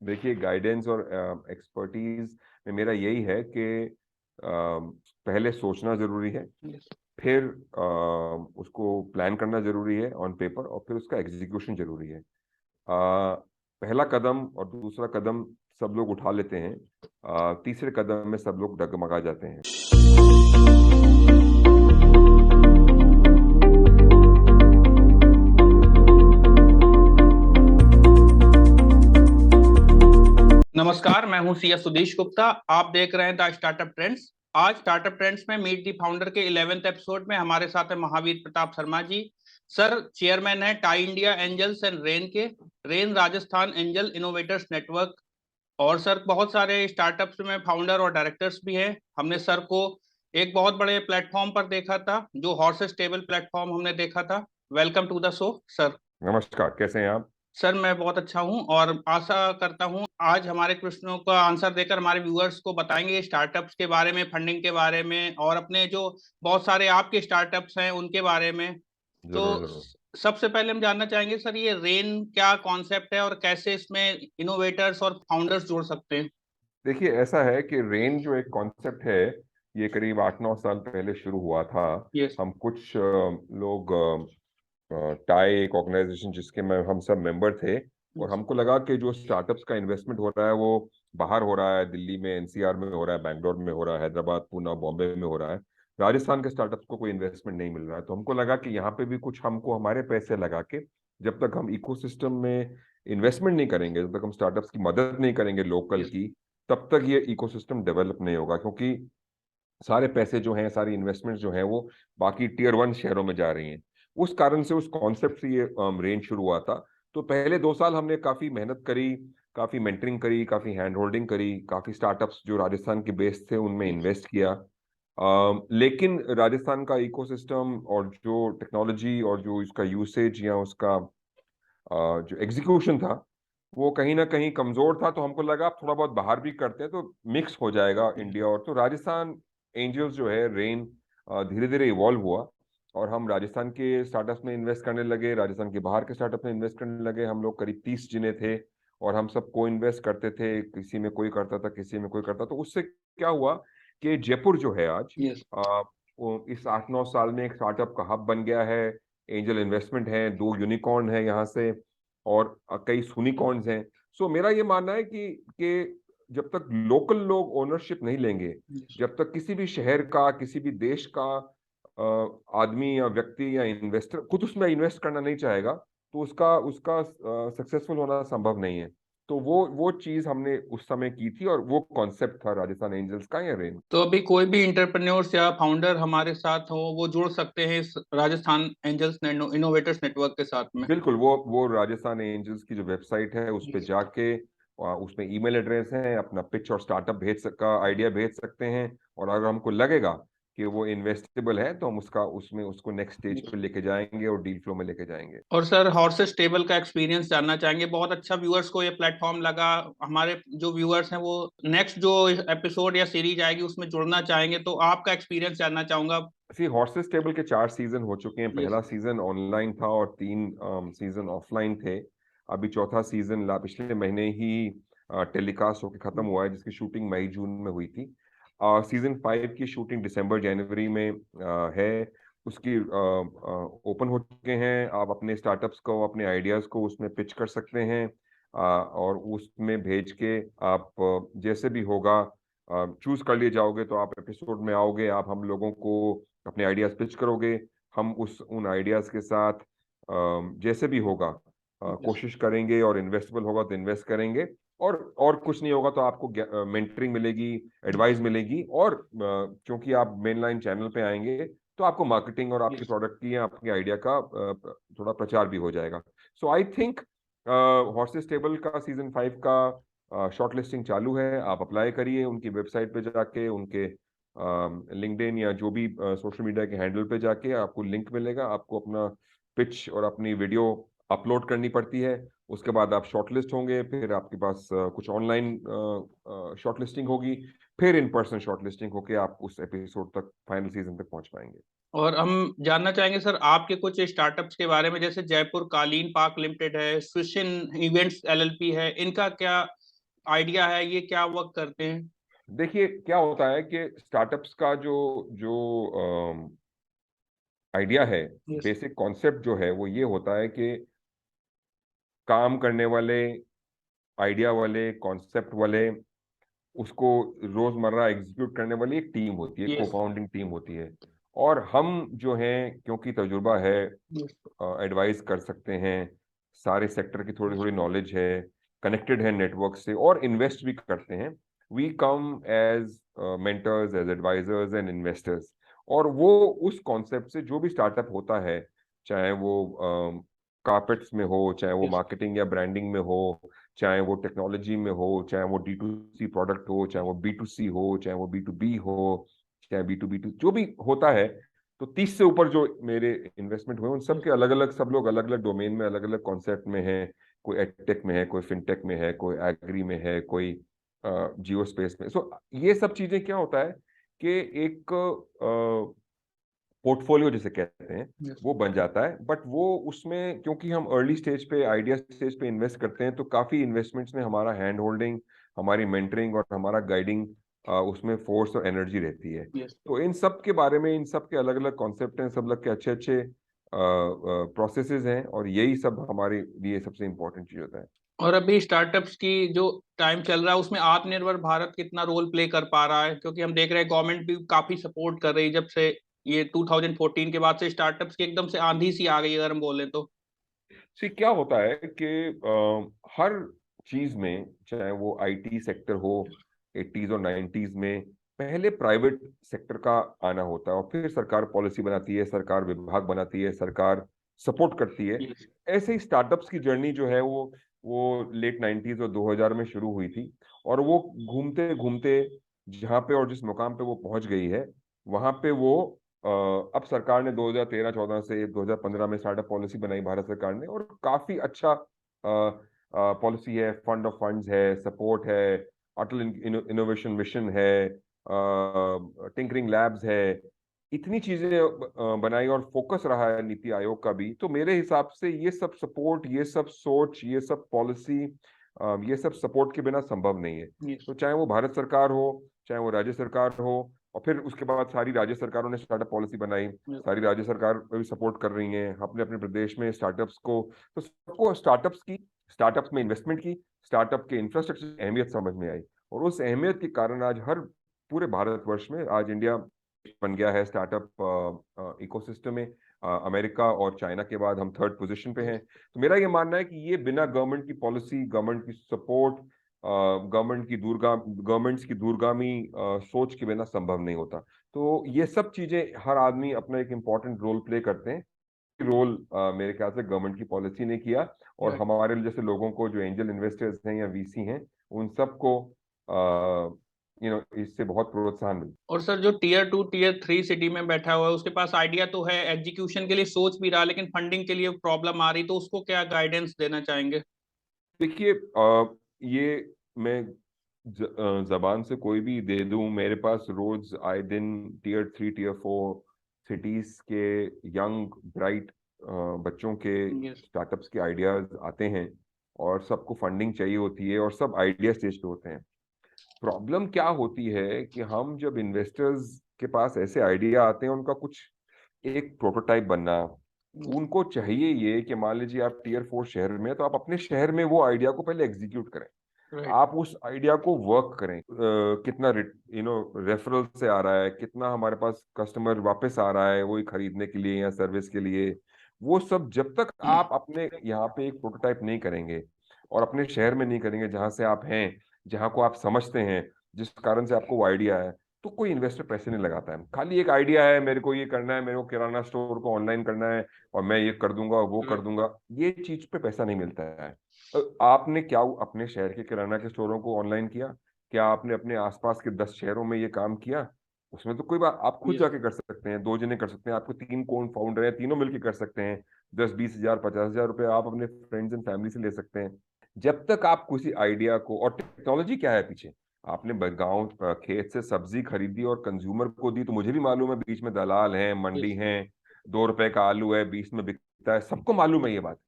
देखिए, गाइडेंस और एक्सपर्टीज में मेरा यही है कि पहले सोचना जरूरी है, फिर उसको प्लान करना जरूरी है ऑन पेपर, और फिर उसका एग्जीक्यूशन जरूरी है। पहला कदम और दूसरा कदम सब लोग उठा लेते हैं, तीसरे कदम में सब लोग डगमगा जाते हैं। नमस्कार, मैं हूं सीएस सुदेश गुप्ता। आप देख रहे हैं द स्टार्टअप ट्रेंड्स। आज स्टार्टअप ट्रेंड्स में मीट दी फाउंडर के 11th एपिसोड में हमारे साथ है महावीर प्रताप शर्मा जी। सर चेयरमैन है TiE India angels and RAIN के, RAIN Rajasthan angel innovators network. और सर बहुत सारे स्टार्टअप्स में फाउंडर और डायरेक्टर्स भी हैं। हमने सर को एक बहुत बड़े प्लेटफॉर्म पर देखा था, जो हॉर्सेस टेबल प्लेटफॉर्म हमने देखा था। Welcome to the show sir. नमस्कार, कैसे हैं आप? सर मैं बहुत अच्छा हूं और आशा करता हूं आज हमारे प्रश्नों का आंसर देकर हमारे व्यूअर्स को बताएंगे स्टार्टअप्स के बारे में, फंडिंग के बारे में, और अपने जो बहुत सारे आपके स्टार्टअप्स हैं उनके बारे में। तो जरूर जरूर। सबसे पहले हम जानना चाहेंगे सर, ये रेन क्या कॉन्सेप्ट है और कैसे इसमें इनोवेटर्स और फाउंडर्स जुड़ सकते हैं? देखिए, ऐसा है कि रेन जो एक कॉन्सेप्ट है, ये करीब 8-9 साल पहले शुरू हुआ था। यस। हम कुछ लोग, टाई एक ऑर्गेनाइजेशन जिसके में हम सब मेंबर थे, और हमको लगा कि जो स्टार्टअप्स का इन्वेस्टमेंट हो रहा है वो बाहर हो रहा है, दिल्ली में, एनसीआर में हो रहा है, बैंगलोर में हो रहा है, हैदराबाद, पुणे, बॉम्बे में हो रहा है। राजस्थान के स्टार्टअप्स को कोई इन्वेस्टमेंट नहीं मिल रहा है। तो हमको लगा कि यहाँ पे भी कुछ हमको हमारे पैसे लगा के, जब तक हम इकोसिस्टम में इन्वेस्टमेंट नहीं करेंगे, जब तक हम स्टार्टअप्स की मदद नहीं करेंगे लोकल यस। की, तब तक ये इकोसिस्टम डेवलप नहीं होगा। क्योंकि सारे पैसे जो हैं, सारी इन्वेस्टमेंट जो हैं, वो बाकी टीयर 1 शहरों में जा रही हैं। उस कारण से, उस कॉन्सेप्ट से ये रेंज शुरू हुआ था। तो पहले 2 साल हमने काफी मेहनत करी, काफी मेंटरिंग करी, काफी हैंड होल्डिंग करी, काफी स्टार्टअप्स जो राजस्थान के बेस थे उनमें इन्वेस्ट किया। लेकिन राजस्थान का इकोसिस्टम और जो टेक्नोलॉजी और जो इसका यूसेज या उसका जो एग्जीक्यूशन था, वो कहीं ना कहीं कमजोर था। तो हमको लगा आप थोड़ा बहुत बाहर भी करते हैं तो मिक्स हो जाएगा इंडिया। और तो राजस्थान एंजल्स जो है, रेन, धीरे धीरे इवॉल्व हुआ, और हम राजस्थान के स्टार्टअप्स में इन्वेस्ट करने लगे, राजस्थान के बाहर के स्टार्टअप में इन्वेस्ट करने लगे। हम लोग करीब 30 जिने थे, और हम सब को इन्वेस्ट करते थे। किसी में कोई करता था, किसी में कोई करता। तो उससे क्या हुआ कि जयपुर जो है आज, यस। वो इस 8-9 साल में एक स्टार्टअप का हब बन गया है। एंजल इन्वेस्टमेंट है, 2 यूनिकॉर्न है यहाँ से, और कई यूनिकॉर्न्स हैं। सो मेरा ये मानना है कि जब तक लोकल लोग ओनरशिप नहीं लेंगे, जब तक किसी भी शहर का, किसी भी देश का आदमी या व्यक्ति या इन्वेस्टर खुद उसमें इन्वेस्ट करना नहीं चाहेगा, तो उसका उसका सक्सेसफुल होना संभव नहीं है। तो वो चीज हमने उस समय की थी, और वो कॉन्सेप्ट था राजस्थान एंजल्स का या रेन। तो अभी कोई भी इंटरप्रेन्योर्स या फाउंडर हमारे साथ हो, वो जुड़ सकते हैं इस राजस्थान एंजल्स इनोवेटर्स नेटवर्क के साथ में? बिल्कुल, वो राजस्थान एंजल्स की जो वेबसाइट है उस पे जाके, उसमें ईमेल एड्रेस है, अपना पिच और स्टार्टअप का आइडिया भेज सकते हैं। और अगर हमको लगेगा कि वो इन्वेस्टेबल है, तो हम उसमें उसको नेक्स्ट स्टेज पे लेके जाएंगे और डील फ्लो में लेके जाएंगे। और सर हॉर्सेस टेबल का एक्सपीरियंस जानना चाहेंगे। बहुत अच्छा व्यूअर्स को ये प्लेटफॉर्म लगा। हमारे जो व्यूअर्स हैं वो नेक्स्ट जो एपिसोड या सीरीज आएगी उसमें जुड़ना चाहेंगे, तो आपका एक्सपीरियंस जानना चाहूंगा। सी हॉर्सेस टेबल के 4 सीजन हो चुके हैं। यस। पहला सीजन ऑनलाइन था और 3 सीजन ऑफलाइन थे। अभी चौथा सीजन पिछले महीने ही टेलीकास्ट होकर खत्म हुआ है, जिसकी शूटिंग मई जून में हुई थी। सीजन 5 की शूटिंग दिसंबर जनवरी में है। उसकी ओपन हो चुके हैं। आप अपने स्टार्टअप्स को, अपने आइडियाज को उसमें पिच कर सकते हैं, और उसमें भेज के आप जैसे भी होगा चूज कर लिए जाओगे, तो आप एपिसोड में आओगे, आप हम लोगों को अपने आइडियाज पिच करोगे। हम उन आइडियाज के साथ जैसे भी होगा कोशिश करेंगे, और इन्वेस्टेबल होगा तो इन्वेस्ट करेंगे, और कुछ नहीं होगा तो आपको मेंटरिंग मिलेगी, एडवाइस मिलेगी। और क्योंकि आप मेन लाइन चैनल पे आएंगे, तो आपको मार्केटिंग और आपके प्रोडक्ट की या आपके आइडिया का थोड़ा प्रचार भी हो जाएगा। सो आई थिंक हॉर्सेस टेबल का सीजन 5 का शॉर्ट लिस्टिंग चालू है। आप अप्लाई करिए उनकी वेबसाइट पे जाके, उनके लिंक्डइन या जो भी सोशल मीडिया के हैंडल पे जाके आपको लिंक मिलेगा। आपको अपना पिच और अपनी वीडियो अपलोड करनी पड़ती है। उसके बाद आप शॉर्टलिस्ट होंगे, फिर आपके पास कुछ ऑनलाइन शॉर्टलिस्टिंग होगी, फिर इन पर्सन शॉर्टलिस्टिंग होके आप उस एपिसोड तक, फाइनल सीजन तक पहुंच पाएंगे। और हम जानना चाहेंगे सर आपके कुछ स्टार्टअप्स के बारे में, जैसे जयपुर कालीन पार्क लिमिटेड है, स्विशन इवेंट्स एलएलपी है, इनका क्या आइडिया है, ये क्या वर्क करते हैं? देखिए क्या होता है कि स्टार्टअप्स का जो जो आइडिया है, यस। बेसिक कॉन्सेप्ट जो है वो ये होता है कि काम करने वाले, आइडिया वाले, कॉन्सेप्ट वाले, उसको रोजमर्रा एग्जीक्यूट करने वाली एक टीम होती है, यस। कोफाउंडिंग टीम होती है। और हम जो हैं, क्योंकि तजुर्बा है, यस। एडवाइस कर सकते हैं, सारे सेक्टर की थोड़ी थोड़ी नॉलेज है, कनेक्टेड है नेटवर्क से, और इन्वेस्ट भी करते हैं। We come as mentors, as advisors and investors. और वो उस कॉन्सेप्ट से जो भी स्टार्टअप होता है, चाहे वो कारपेट्स में हो, चाहे वो यस। मार्केटिंग या ब्रांडिंग में हो, चाहे वो टेक्नोलॉजी में हो, चाहे वो D2C प्रोडक्ट हो, चाहे वो B2C हो, चाहे वो B2B हो, चाहे B2B2, जो भी होता है। तो 30 से ऊपर जो मेरे इन्वेस्टमेंट हुए, उन सब के अलग अलग, सब लोग अलग अलग डोमेन में, अलग अलग कॉन्सेप्ट में है। कोई एडटेक में है, कोई फिनटेक में है, कोई एग्री में है, कोई जियो स्पेस में। सो ये सब चीजें क्या होता है कि एक पोर्टफोलियो जिसे कहते हैं, यस। वो बन जाता है। बट वो उसमें, क्योंकि हम अर्ली स्टेज पे, आइडिया स्टेज पे इन्वेस्ट करते हैं, तो काफी इन्वेस्टमेंट्स में हमारा हैंड होल्डिंग, हमारी मेंटरिंग और हमारा गाइडिंग, उसमें फोर्स और एनर्जी रहती है। यस। तो इन सब के बारे में, इन सब के अलग अलग कॉन्सेप्ट हैं, सब लग के अच्छे अच्छे प्रोसेसेस हैं, और यही सब हमारे लिए सबसे इम्पोर्टेंट चीज होता है। और अभी स्टार्टअप्स की जो टाइम चल रहा है उसमें आत्मनिर्भर भारत कितना रोल प्ले कर पा रहा है? क्योंकि हम देख रहे हैं गवर्नमेंट भी काफी सपोर्ट कर रही है, जब से ये 2014 के बाद से स्टार्टअप्स की एकदम से आंधी सी आ गई अगर हम बोले तो। सी क्या होता है कि हर चीज में, चाहे वो आईटी सेक्टर हो, 80s और 90s में पहले प्राइवेट सेक्टर का आना होता है, और फिर सरकार पॉलिसी बनाती है, सरकार विभाग बनाती है, सरकार सपोर्ट करती है। यस। ऐसे ही स्टार्टअप्स की जर्नी जो है वो लेट 90s और 2000 में शुरू हुई थी। और वो घूमते घूमते जहाँ पे और जिस मुकाम पे वो पहुंच गई है, वहां पे वो अब सरकार ने 2013-14 से 2015 में स्टार्टअप पॉलिसी बनाई भारत सरकार ने, और काफी अच्छा पॉलिसी है, फंड ऑफ फंड्स है, सपोर्ट है, अटल इनोवेशन मिशन है, टिंकरिंग लैब्स है। इतनी चीजें बनाई, और फोकस रहा है नीति आयोग का भी। तो मेरे हिसाब से ये सब सपोर्ट, ये सब सोच, ये सब पॉलिसी, ये सब सपोर्ट के बिना संभव नहीं है। यस। तो चाहे वो भारत सरकार हो, चाहे वो राज्य सरकार हो, और फिर उसके बाद सारी राज्य सरकारों ने स्टार्टअप पॉलिसी बनाई, सारी राज्य सरकार भी सपोर्ट कर रही हैं अपने अपने प्रदेश में स्टार्टअप्स को। तो सबको स्टार्टअप्स की, स्टार्टअप्स में इन्वेस्टमेंट की, स्टार्टअप के इंफ्रास्ट्रक्चर की अहमियत समझ में आई। और उस अहमियत के कारण आज हर पूरे भारतवर्ष में आज इंडिया बन गया है स्टार्टअप इकोसिस्टम में। अमेरिका और चाइना के बाद हम थर्ड पोजीशन पे हैं। तो मेरा ये मानना है कि ये बिना गवर्नमेंट की पॉलिसी, गवर्नमेंट की सपोर्ट, गवर्नमेंट्स की दूरगामी सोच के बिना संभव नहीं होता। तो ये सब चीजें, हर आदमी अपना एक इम्पोर्टेंट रोल प्ले करते हैं। रोल मेरे ख्याल से गवर्नमेंट की पॉलिसी ने किया, और हमारे जैसे लोगों को, जो एंजल इन्वेस्टर्स हैं या वीसी हैं, उन सबको इससे बहुत प्रोत्साहन मिलता और सर, जो टीयर 2 टीयर 3 सिटी में बैठा हुआ है उसके पास आइडिया तो है, एग्जीक्यूशन के लिए सोच भी रहा, लेकिन फंडिंग के लिए प्रॉब्लम आ रही, तो उसको क्या गाइडेंस देना चाहेंगे? है। देखिए ये मैं जबान से कोई भी दे दूं, मेरे पास रोज आए दिन टीयर 3 टीयर 4 सिटीज के यंग ब्राइट बच्चों के यस। स्टार्टअप्स के आइडियाज आते हैं, और सबको फंडिंग चाहिए होती है, और सब आइडिया स्टेज पे होते हैं। प्रॉब्लम क्या होती है कि हम जब इन्वेस्टर्स के पास ऐसे आइडिया आते हैं, उनका कुछ एक प्रोटोटाइप बनना, उनको चाहिए ये कि मान लीजिए आप टीयर 4 शहर में, तो आप अपने शहर में वो आइडिया को पहले एग्जीक्यूट करें। राइट। आप उस आइडिया को वर्क करें, कितना रेफरल से आ रहा है, कितना हमारे पास कस्टमर वापस आ रहा है वही खरीदने के लिए या सर्विस के लिए। वो सब जब तक आप अपने यहाँ पे एक प्रोटोटाइप नहीं करेंगे, और अपने शहर में नहीं करेंगे जहां से आप हैं, जहां को आप समझते हैं, जिस कारण से आपको वो आइडिया है, तो कोई इन्वेस्टर पैसे नहीं लगाता है। खाली एक आइडिया है, मेरे को ये करना है, मेरे को किराना स्टोर को ऑनलाइन करना है, और मैं ये कर दूंगा, वो कर दूंगा, ये चीज पे पैसा नहीं मिलता है। आपने क्या अपने शहर के किराना के स्टोरों को ऑनलाइन किया? क्या आपने अपने आसपास के 10 शहरों में ये काम किया? उसमें तो कोई बात, आप खुद यस। जाके कर सकते हैं, 2 जने कर सकते हैं, आपको 3 कौन फाउंडर है, तीनों मिलकर कर सकते हैं। 10-20 हजार, 50 हजार रुपए आप अपने फ्रेंड्स एंड फैमिली से ले सकते हैं। जब तक आप किसी आइडिया को, और टेक्नोलॉजी क्या है पीछे, आपने गांव खेत से सब्जी खरीदी और कंज्यूमर को दी, तो मुझे भी मालूम है बीच में दलाल हैं, मंडी यस। है, 2 रुपए का आलू है, 20 में बिकता है, सबको मालूम है ये बात।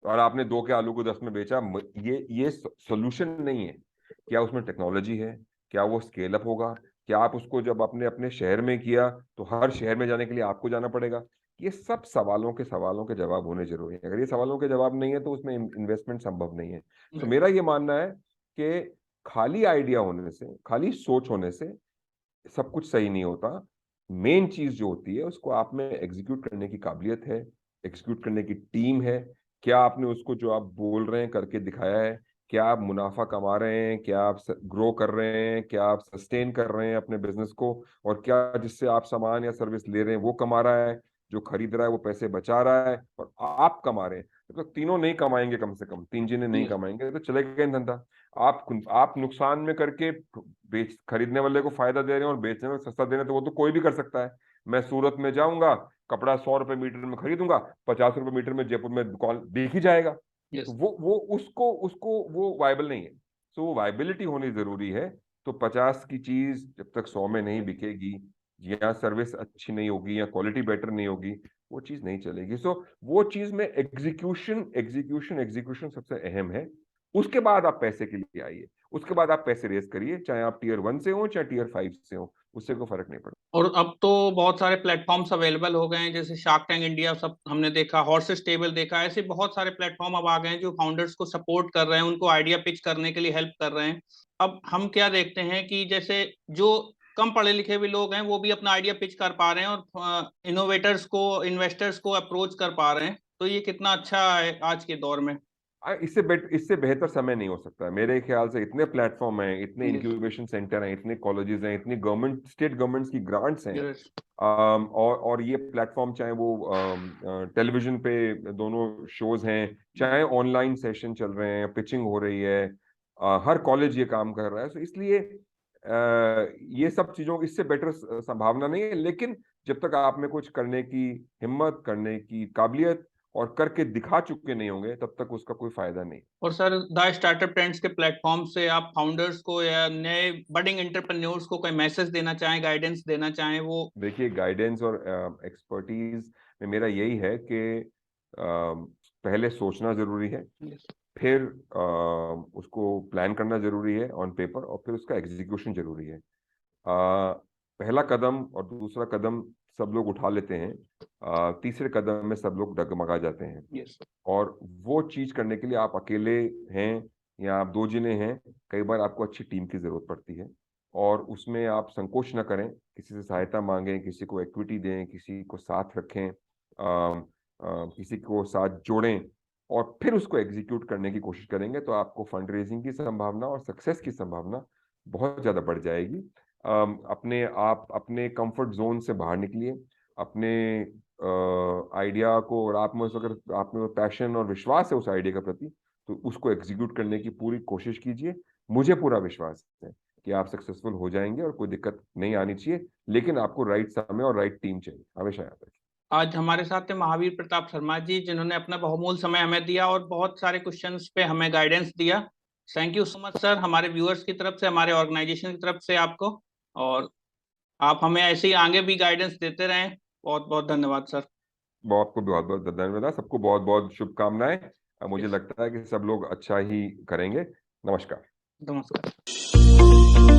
और आपने 2 के आलू को 10 में बेचा। ये सोल्यूशन नहीं है। क्या उसमें टेक्नोलॉजी है, क्या वो स्केल अप होगा, क्या आप उसको जब आपने अपने शहर में किया तो हर शहर में जाने के लिए आपको जाना पड़ेगा। ये सब सवालों के जवाब होने जरूरी है। अगर ये सवालों के जवाब नहीं है तो उसमें इन्वेस्टमेंट संभव नहीं है। तो मेरा ये मानना है कि खाली आइडिया होने से, खाली सोच होने से सब कुछ सही नहीं होता। मेन चीज जो होती है उसको आप में एग्जीक्यूट करने की काबिलियत है, एग्जीक्यूट करने की टीम है। क्या आपने उसको जो आप बोल रहे हैं करके दिखाया है? क्या आप मुनाफा कमा रहे हैं? क्या आप ग्रो कर रहे हैं? क्या आप सस्टेन कर रहे हैं अपने बिजनेस को? और क्या जिससे आप सामान या सर्विस ले रहे हैं वो कमा रहा है, जो खरीद रहा है वो पैसे बचा रहा है, और आप कमा रहे हैं? तो तीनों नहीं कमाएंगे, कम से कम तीन चीजें नहीं कमाएंगे तो चलेगा नहीं धंधा। आप नुकसान में करके बेच खरीदने वाले को फायदा दे रहे हैं और बेचने में सस्ता दे रहे हैं, तो वो तो कोई भी कर सकता है। मैं सूरत में जाऊंगा, कपड़ा 100 रुपए मीटर में खरीदूंगा, 50 रुपए मीटर में जयपुर में दुकान बिक ही जाएगा। तो वो उसको उसको वो वायबल नहीं है। तो वो वायबिलिटी होनी जरूरी है। तो 50 की चीज जब तक 100 में नहीं बिकेगी, या सर्विस अच्छी नहीं होगी, या क्वालिटी बेटर नहीं होगी, वो चीज नहीं चलेगी। सो वो चीज में एग्जीक्यूशन एग्जीक्यूशन एग्जीक्यूशन सबसे अहम है। उसके बाद आप पैसे के लिए आइए, उसके बाद आप पैसे रेस करिए, चाहे आप टीयर 1 से हो चाहे टीयर 5 से हो, उससे कोई फर्क नहीं पड़ता। और अब तो बहुत सारे प्लेटफॉर्म्स अवेलेबल हो गए हैं, जैसे शार्क टैंक इंडिया सब हमने देखा, हॉर्सेस टेबल देखा, ऐसे बहुत सारे प्लेटफॉर्म अब आ गए हैं जो फाउंडर्स को सपोर्ट कर रहे हैं, उनको आइडिया पिच करने के लिए हेल्प कर रहे हैं। अब हम क्या देखते हैं कि जैसे जो कम पढ़े लिखे भी लोग हैं वो भी अपना आइडिया पिच कर पा रहे हैं और इनोवेटर्स को, इन्वेस्टर्स को अप्रोच कर पा रहे हैं। तो ये कितना अच्छा है आज के दौर में। इससे बेहतर समय नहीं हो सकता मेरे ख्याल से। इतने प्लेटफॉर्म हैं, इतने इंक्यूबेशन सेंटर हैं, इतने कॉलेजेस हैं, इतनी गवर्नमेंट स्टेट गवर्नमेंट्स की ग्रांट्स हैं। और ये प्लेटफॉर्म चाहे वो टेलीविजन पे दोनों शोज हैं, चाहे ऑनलाइन सेशन चल रहे हैं, पिचिंग हो रही है, हर कॉलेज ये काम कर रहा है। तो इसलिए ये सब चीजों इससे बेटर संभावना नहीं है। लेकिन जब तक आप में कुछ करने की हिम्मत, करने की काबिलियत और करके दिखा चुके नहीं होंगे, तब तक उसका कोई फायदा नहीं। और सर, द स्टार्टअप ट्रेंड्स के प्लेटफॉर्म से आप फाउंडर्स को या नए बडिंग एंटरप्रेन्योर्स को कोई मैसेज देना चाहें, गाइडेंस देना चाहें? वो देखिए, गाइडेंस और एक्सपर्टीज में मेरा यही है कि पहले सोचना जरूरी है, फिर उसको प्लान करना जरूरी है ऑन पेपर, और फिर उसका एग्जीक्यूशन जरूरी है। पहला कदम और दूसरा कदम सब लोग उठा लेते हैं, तीसरे कदम में सब लोग डगमगा जाते हैं। और वो चीज करने के लिए आप अकेले हैं या आप दो जने हैं, कई बार आपको अच्छी टीम की जरूरत पड़ती है। और उसमें आप संकोच न करें, किसी से सहायता मांगें, किसी को इक्विटी दें, किसी को साथ रखें, किसी को साथ जोड़ें, और फिर उसको एग्जीक्यूट करने की कोशिश करेंगे तो आपको फंड रेजिंग की संभावना और सक्सेस की संभावना बहुत ज्यादा बढ़ जाएगी। अपने कंफर्ट जोन से बाहर निकलिए, अपने आइडिया को, और अगर आप में पैशन और विश्वास है उस आइडिया के प्रति, तो उसको एग्जीक्यूट करने की पूरी कोशिश कीजिए। मुझे पूरा विश्वास है कि आप सक्सेसफुल हो जाएंगे और कोई दिक्कत नहीं आनी चाहिए। लेकिन आपको राइट समय और राइट टीम चाहिए, हमेशा याद रखिए। आज हमारे साथ थे महावीर प्रताप शर्मा जी, जिन्होंने अपना बहुमूल्य समय हमें दिया और बहुत सारे क्वेश्चंस पे हमें गाइडेंस दिया। Thank you so much sir, हमारे व्यूअर्स की तरफ से, हमारे ऑर्गेनाइजेशन की तरफ से आपको। और आप हमें ऐसे ही आगे भी गाइडेंस देते रहें। बहुत बहुत धन्यवाद सर। आपको बहुत बहुत धन्यवाद, सबको बहुत बहुत शुभकामनाएं। मुझे लगता है कि सब लोग अच्छा ही करेंगे। नमस्कार। नमस्कार।